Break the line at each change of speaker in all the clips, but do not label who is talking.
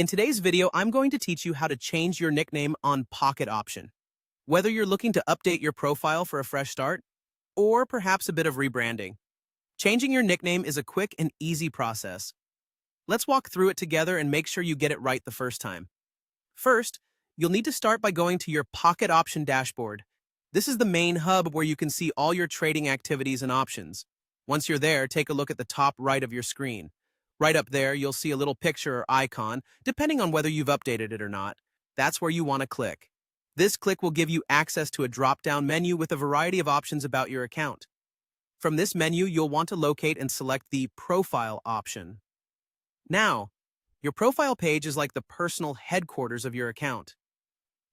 In today's video, I'm going to teach you how to change your nickname on Pocket option. Whether you're looking to update your profile for a fresh start, or perhaps a bit of rebranding, changing your nickname is a quick and easy process. Let's walk through it together and make sure you get it right the first time. First, you'll need to start by going to your Pocket option dashboard. This is the main hub where you can see all your trading activities and options. Once you're there, take a look at the top right of your screen. Right up there, you'll see a little picture or icon, depending on whether you've updated it or not. That's where you want to click. This click will give you access to a drop-down menu with a variety of options about your account. From this menu, you'll want to locate and select the Profile option. Now, your profile page is like the personal headquarters of your account.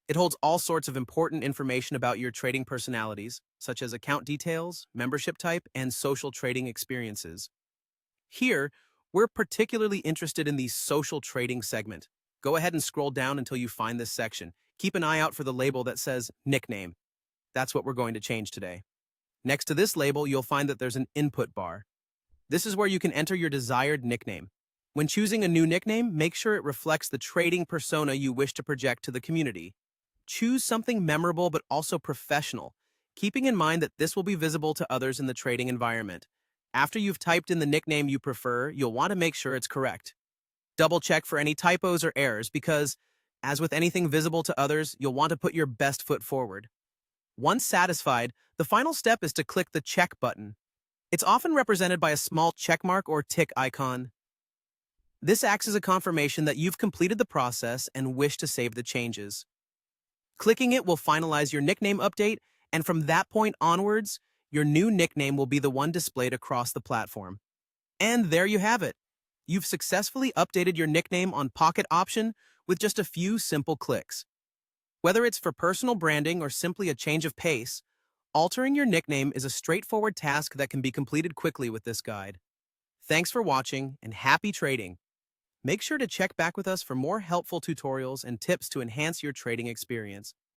It holds all sorts of important information about your trading personalities, such as account details, membership type, and social trading experiences. Here, we're particularly interested in the social trading segment. Go ahead and scroll down until you find this section. Keep an eye out for the label that says Nickname. That's what we're going to change today. Next to this label, you'll find that there's an input bar. This is where you can enter your desired nickname. When choosing a new nickname, make sure it reflects the trading persona you wish to project to the community. Choose something memorable but also professional, keeping in mind that this will be visible to others in the trading environment. After you've typed in the nickname you prefer, you'll want to make sure it's correct. Double check for any typos or errors because, as with anything visible to others, you'll want to put your best foot forward. Once satisfied, the final step is to click the check button. It's often represented by a small check mark or tick icon. This acts as a confirmation that you've completed the process and wish to save the changes. Clicking it will finalize your nickname update, and from that point onwards, your new nickname will be the one displayed across the platform. And there you have it. You've successfully updated your nickname on Pocket option with just a few simple clicks. Whether it's for personal branding or simply a change of pace, altering your nickname is a straightforward task that can be completed quickly with this guide. Thanks for watching and happy trading. Make sure to check back with us for more helpful tutorials and tips to enhance your trading experience.